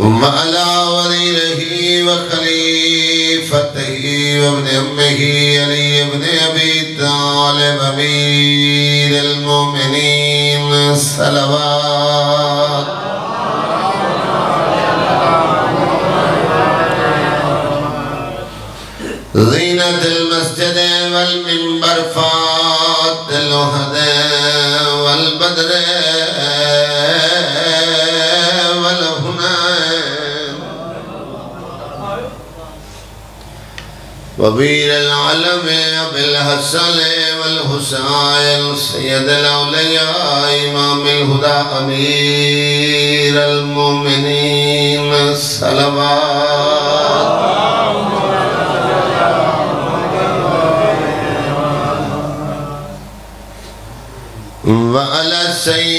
وعلى وليه وخليفته وابن أمه علي بن أبي طالب أمير المؤمنين صلوات زينة المسجد والمنبر فات الوهداء والبدر والهنان وبير العلم بالحسن والحسين سيد الأولياء إمام الهدى أمير المؤمنين صلوات وعلى السيدة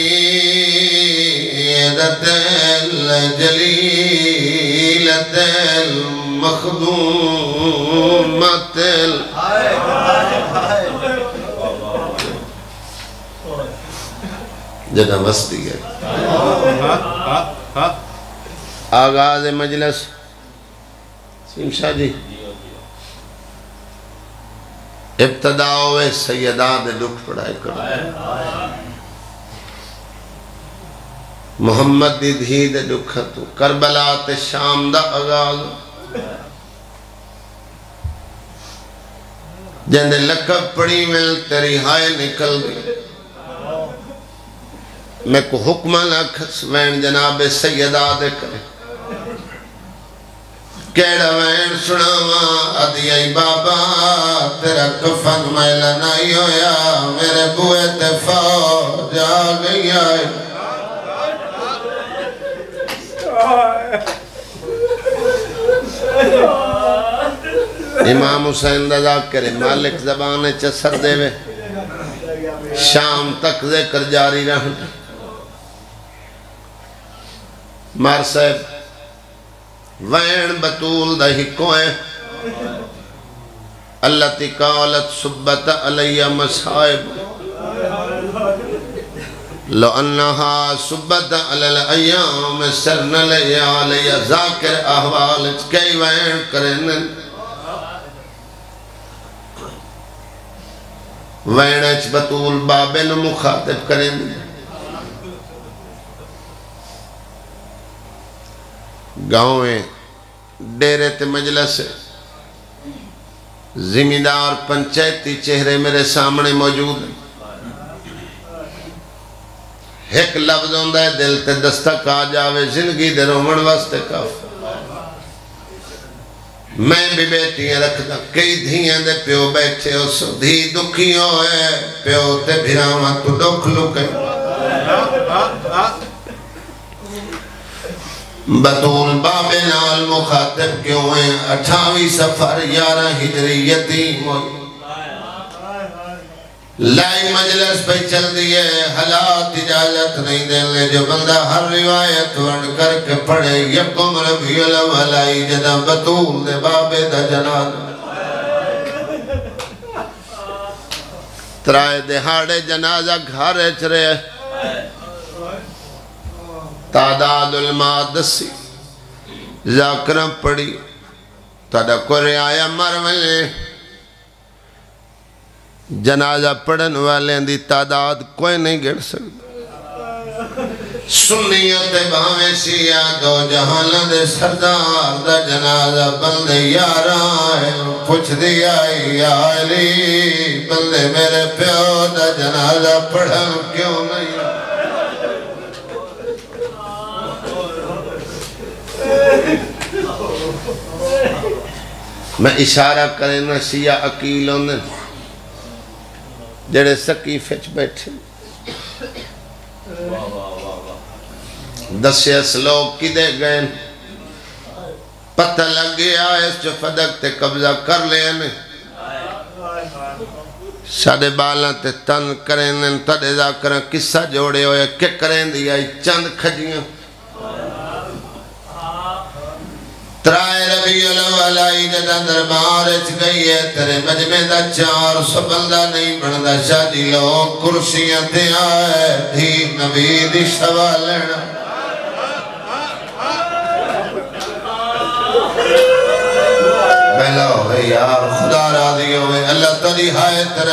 الجليلة المخدومة جنہ وسطی ہے آغاز مجلس سیم شاہ جی ابتدا ہوئے سیدہ دے دکھ پڑھائی کرو محمد دی دھی دے دکھ تو کربلا تے شام دا آغاز جندے لکب پڑی مل تیری ہائے نکل گئی میں کو حکمہ نہ کھس وین جناب سیدہ دے کرے کیڑا وین سناوا ادیائی بابا تیرا کفن میلہ نہیں ہویا میرے بوئے تے فوج آ گئی آئے امام حسین دا کرے مالک زبان چسر دے وے شام تک ذکر جاری رہنا مار صاحب وین بطول دا ہکو ہے اللہ تی قالت صبت علی مصائب لو انہا صبت علی الایام سرن لئی علی ذاکر احوال کئی وین کرن وین اچ بطول بابن مخاطب کرن گاؤں ڈیرے تے مجلس زمیندار پنچایتی چہرے میرے سامنے موجود ہیں ایک لفظ ہوندہ ہے دل تے دستک آ جاوے زندگی دے رومن واسطے کاف میں بھی بیٹیاں رکھتا کئی دھیاں دے پیو بیٹھے ہو سو دھی دکھی ہوئے پیو تے بھیراما تو دکھ لکے بطول باب نال مخاطب کیوں ہیں 28 سفر 11 ہجری یتیم ہوئی لائی مجلس پہ چل دیئے حالات اجازت نہیں دینے جو بندہ ہر روایت ورد کر کے پڑھے یکم ربی الاول آئی جدہ بطول دے بابے دا جناد ترائے دہاڑے جنازہ گھارے چرے تعداد المادسی ذاکرہ پڑی تڑا کرے آیا مرملے جنازہ پڑھن والے دی تعداد کوئی نہیں گڑ سکتا سنیت بھاوے سیاہ دو جہانا دے سردار دا جنازہ بندے یارا ہے پوچھ دیا یا علی بندے میرے پیو دا جنازہ پڑھن کیوں نہیں میں اشارہ کریں نا شیعہ عقیلوں نے جڑے سقیفے چ بیٹھے دسیس لوگ کدے گئے پتہ لگ گیا اس جو فدق تے قبضہ کر لے نے ساڑے بالاں تے تن کریں تڑے ذاکرہ قصہ جوڑے ہوئے کہ کریں دیا چند کھجیاں ترائے ربیع الاول آئی جدہ دربار اچ گئی ہے تیرے مجمع دا 400 بندہ نہیں بندہ شادی لوگ کرسیاں تے آئے دھی نبی دی سوال لینا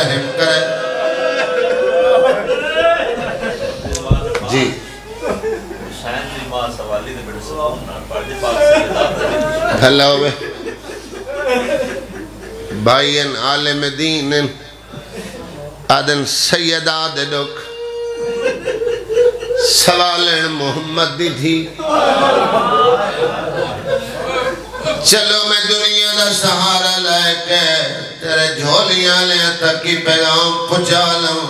رحم کرے جی بھلا ہوئے بھائین عالم دین آدن سیدہ دے ڈک سوالن محمد دی تھی چلو میں دنیا دا سہارا لائے کے تیرے جھولیاں لے تکی پیغام پچا لوں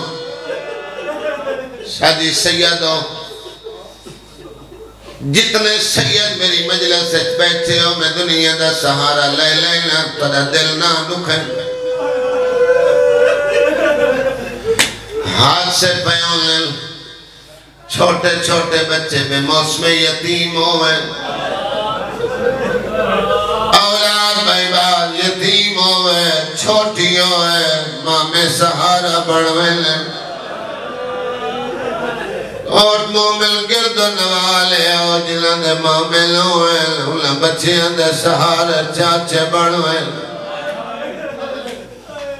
شادی سیدوں جتنے سید میری مجلس سے بیٹھے ہو میں دنیا دا سہارا لے لینا تیرا دل نہ دکھن ہاتھ سے پیون چھوٹے چھوٹے بچے بے موسم یتیم ہوئے اولاد بھائی بات یتیم ہوئے چھوٹی ہوئے ماں میں سہارا بڑھوے لیں اور مومن گرد و نوالے اور جنہاں دے مومن ہوئے انہاں بچیاں دے سہارا چاچے بڑھوے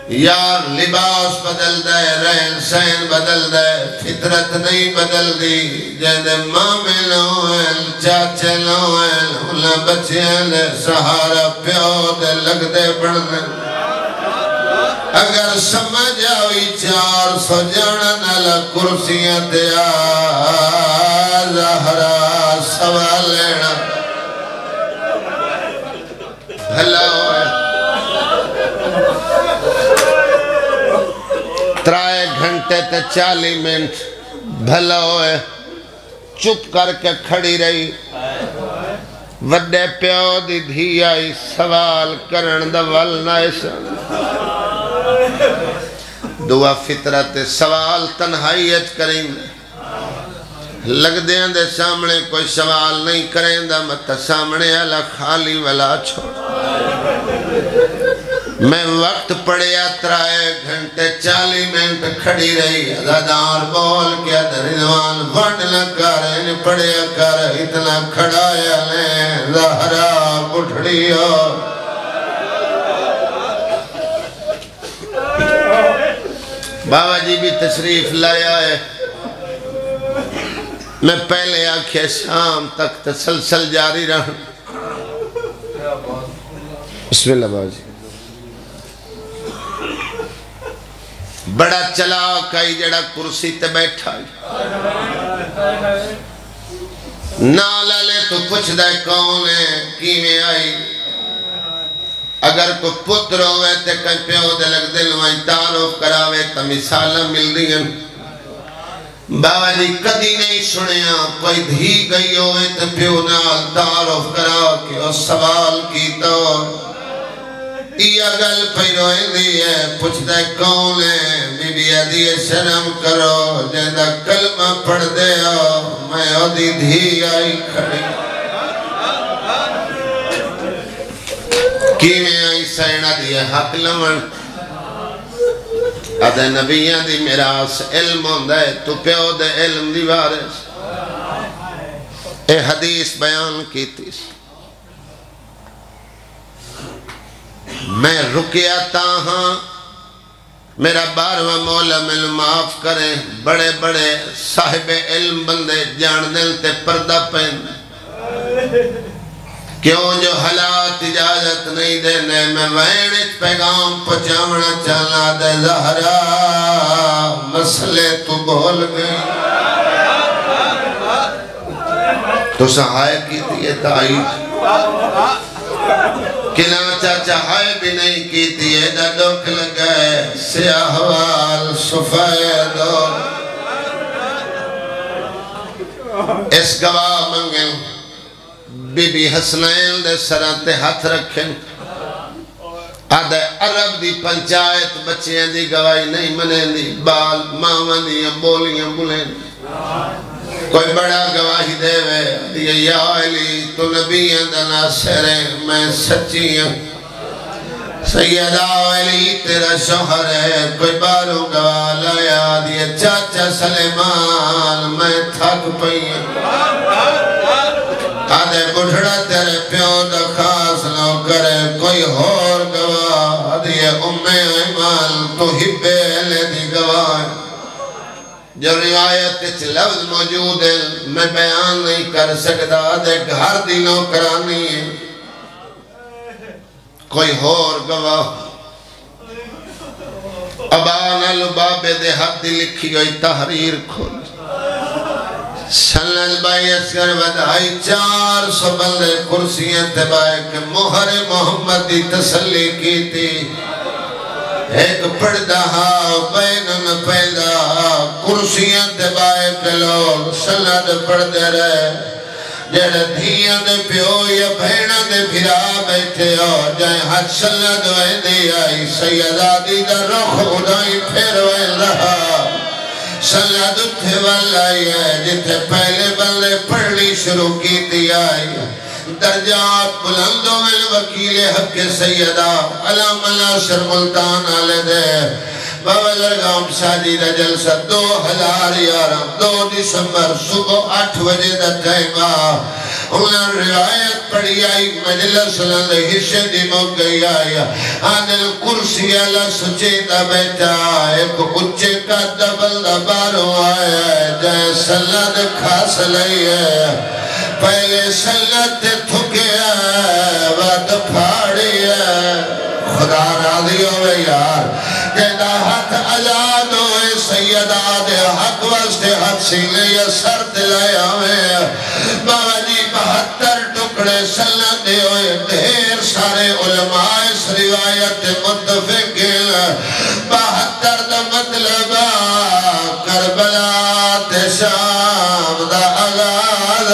یار لباس بدل دے رہن سین بدل دے فطرت نہیں بدل دی جیدے مومن ہوئے چاچے ہوئے انہاں بچیاں دے سہارا پیو دے لگ دے بڑھنے اگر سمجھ آوی 400 جانن علا کرسیاں دیا زہرا سوال لینا بھلا ہوئے 3 گھنٹے تے 40 منٹ بھلا ہوئے چپ کر کے کھڑی رہی وڈے پیو دی دھی آئی سوال کرن دا ول نائسا دعا فطرت سوال تنہائیت کریں لگ دیاں دے سامنے کوئی سوال نہیں کریں دا مت سامنے اللہ خالی ولا چھوڑ میں وقت پڑیا 3 گھنٹے 40 منٹ کھڑی رہی ادادار بول کے رضوان وڈ نہ کر ان پڑیا کر اتنا کھڑایا لیں زہرا بٹھڑی ہو بابا جی بھی تشریف لایا ہے میں پہلے آنکھیں شام تک تسلسل جاری رہا بسم اللہ بابا جی بڑا چلا کئی جڑا کرسی تے بیٹھا نالا لے تو پوچھ دے کون ہے کیویں آئی اگر کو پتر ہوئے تے کئی پیو دے لگ دل وائن تعارف کراوے تا مثالہ مل دیں بابا جی کدی نہیں سنیا کوئی دھی گئی ہوئے تے پیو نال تعارف کرا کہ اس سوال کی تو یہ گل پہ روئے دی ہے پوچھ دے کون ہے بی بی عدی شرم کرو جیدہ کلمہ پڑھ دے ہو میں عدی دھی آئی کھڑی کیویں آئی سینہ دی حق لمن ادھے نبیاں دی میراث علم ہوندہ ہے تو پیو دے علم دی وارث اے حدیث بیان کی تھی میں رکیا تاہاں میرا 12واں مولا میں معاف کریں بڑے بڑے صاحب علم بندے جان دل تے پردہ پہن کیوں جو حالات اجازت نہیں دینے میں وینچ پیغام پچامنا چالا دے زہرا مسئلے تو بول گئی تو سہائے کی تھی یہ تائید کنا چاچا ہائے بھی نہیں کی تھی یہ دا ڈوک لگائے سیاہ وال سفید اس گواہ منگیں بی بی حسنین دے سرانتے ہاتھ رکھیں آدھے عرب دی پنچایت بچیاں دی گواہی نہیں منیں دی بال ماں دی بولیاں بولیں کوئی بڑا گواہی دے وے دیئے یا علی تو نبیاں دا ناصر ہے میں سچی ہوں سیدہ علی تیرا شوہر ہے کوئی بارو گواہ لایا دیئے چاچا سلیمان میں تھک پئی آدھے بڑھڑا تیرے پیو دا خاص نو کرے کوئی اور گواہ دیئے ایمان تو ہبے جو روایت لفظ موجود ہے میں بیان نہیں کر سکتا دے گھر دی نوکرانی ہے کوئی اور گواہ ابانا لبابے دے حد لکھی ہوئی تحریر کھول سنت بائی اسکر ودائی 400 بندے کرسی انتبائی کہ مہر محمد دی تسلی کی تھی ایک پڑھدا بینن پیدا کرسی انتبائی کہ لوگ سنت پڑھدے رہے جڑے دھیاں دے پیو یا بھیڑا دے بھرا بیٹھے ہو جائیں حد سنت ویندی آئی سیدادی دا رخ اڑائی پھر وین رہا سنت اٹھے والائی ہے جتھے پہلے بلے پڑھنی شروع کی دی آئی درجات بلندوں میں وکیل حق سیدہ علام ناصر ملتان آلے دے بابا لرگام شادی دا جلسہ 2011 2 دسمبر صبح 8 بجے دا ٹائمہ انہاں روایت پڑھی آئی مجلس لندے حصے دی موقع گئی آئی آدھل کرسی اللہ سچے دا بیٹھا ایک اچھے کا دبل دا بارو آیا ہے جائے سلد کھاس لئی ہے پہلے سلد تھکے ہے وقت پھاڑی ہے خدا راضی ہوئے یار جیدہ ہاتھ آزاد ہوئے سیدہ دے حق واسطے حق سیلے یا سر دلائے ہوئے بابا جی 72 ٹکڑے سنت دے ہوئے ڈھیر سارے علماء اس روایت متفق ہیں 72 دا مطلب کربلا تے شام دا آغاز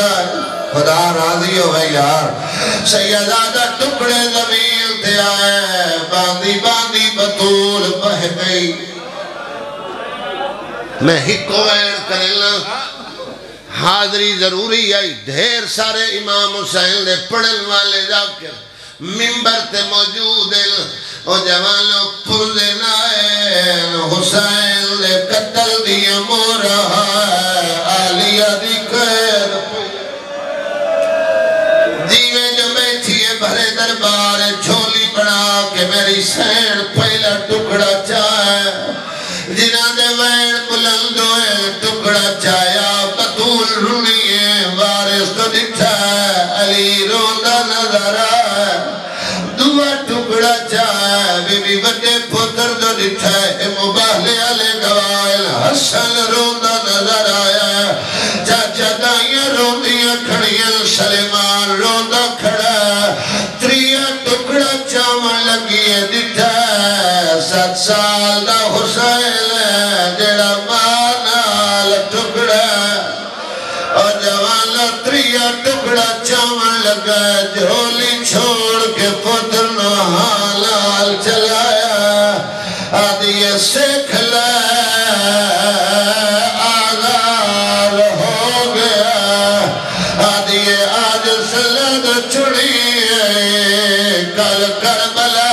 خدا راضی ہوئے یار سیدہ دا ٹکڑے زمین تے آئے باندی باندی بطول بہ گئی میں ہی کوئر کرنا حاضری ضروری ہے ڈھیر سارے امام حسین دے پڑھن والے ذاکر ممبر تے موجود ہیں او جوانوں پردے نائن حسین دے قتل دیا مورہا ہے آلیہ دی قید جیوے جو بیٹھی ہے بھرے دربار جھولی بنا کے میری سین پہلا ٹکڑا چاہے جنہ دے وین بلند ہوئے ٹکڑا چاہیا بطول رونی ہے وارث تو دکھا ہے علی روندہ نظر آئے دعا ٹکڑا چاہے بی بی وڈے پتر تو دکھا ہے مباہلے علی گوائل حسن روندہ نظر آیا چاچا دائیاں روندیاں کھڑیاں سلیمان روندہ کھڑا تریہ ٹکڑا چاہاں لگی ہے دکھا ہے 7 سال دا حسین جڑا مانال ٹکڑا اور جوانا تریہ ٹکڑا چاہاں لگا جھولی چھوڑ کے پتر نحالال چلایا آدھیے سیکھ لے آغار ہو گیا آدھیے آج سلد چھڑی کل کربلا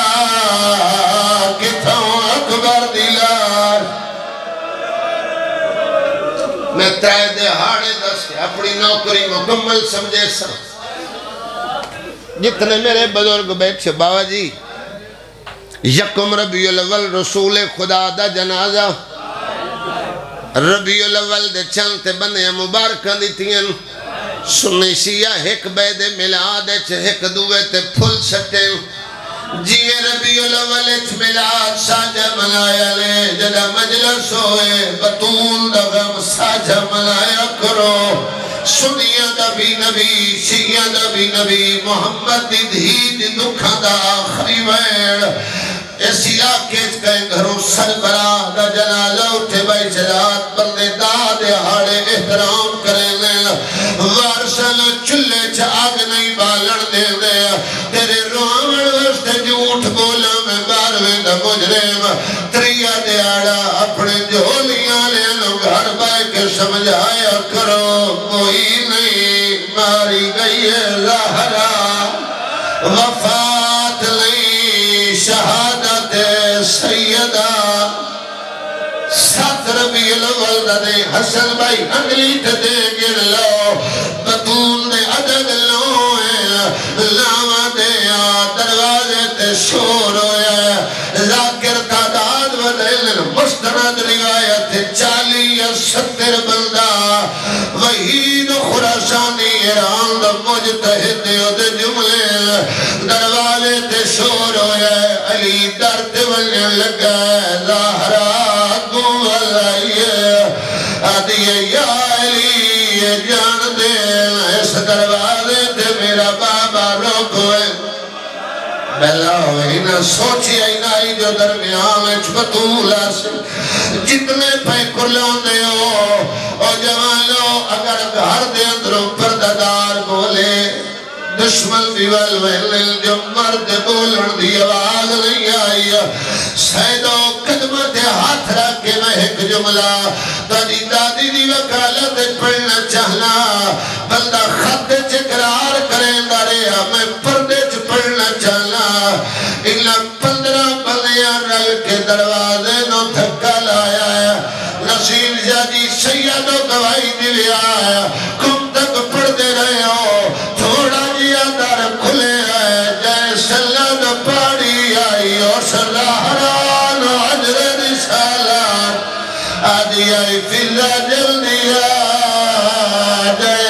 کتھوں اکبر دلار میں ترائے دہاڑے دس کے اپنی نوکری مکمل سمجھے سا جتنے میرے بزرگ بیٹھے بابا جی یکم ربیع الاول رسول خدا دا جنازہ ربیع الاول دے چانتے بندے مبارکہ دیتیں سنی شیعہ ایک بید ملاد ایک دوے تے پھل سٹیں جیے ربیع الاول اچھ ملاد ساجہ منایا لے جدہ مجلس ہوئے بطول دا غم ساجہ منایا کرو سنیہ دا بھی نبی شیعہ دا بھی نبی محمد دی دھی دکھا دا آخری ویڑ اس علاقے کہیں گھروں سربراہ دا جنازہ اٹھے بائی جلات بندے داد ہاڑے احترام کریں لیں وارسن چلے چاگ نہیں بالڑ دے دے تیرے روامن وستے جھوٹ بولا میں بارویں دا مجرم تریہ دیاڑا اپنے جھولیاں لینو گھر بائی کے سمجھایا کرو کوئی نہیں ماری گئی ہے زہرا وفات نہیں شہادت سیدہ 7 ربیع الاول دے حسن بھائی انگلی دے گر لو بطول دے عدد لوئے لاما دے دروازے تے شور ہوئے ذاکر تعداد ودیل مستند روایت 40 یا دا مجتہد دے جملے دروازے تے شور ہویا علی در تے ولن لگا زہرا کو علائیے آدھیے یا علی جان دے اس دروازے تے میرا بابا روکوئے بلا ہوئی نہ سوچی آئی نہ آئی جو درمیان میں بطولہ سے جتنے پہ کلاؤں دے ہو اور جوانوں اگر گھر دے اندروں پرددار بولے دشمن بھی والویل جو مرد بولن دی آواز نہیں آئی سیدوں قدمت ہاتھ رکھ کے میں ایک جملہ تاجی دادی دی وکالت پڑھنا چاہنا بندہ خط چکرار کریں دارے ہمیں پردے پڑھنا چاہنا اگلا 15 بلیاں رل کے دروازے نو دھکا لایا ہے نصیر جاجی سید و گواہی دلیا ہے کم تک پڑھتے رہے ہو تھوڑا جیا در کھلے ہے جیسے اللہ پاڑی آئی اور سلحران و عجر رسالات آدھی آئی فیلہ جلدی جائے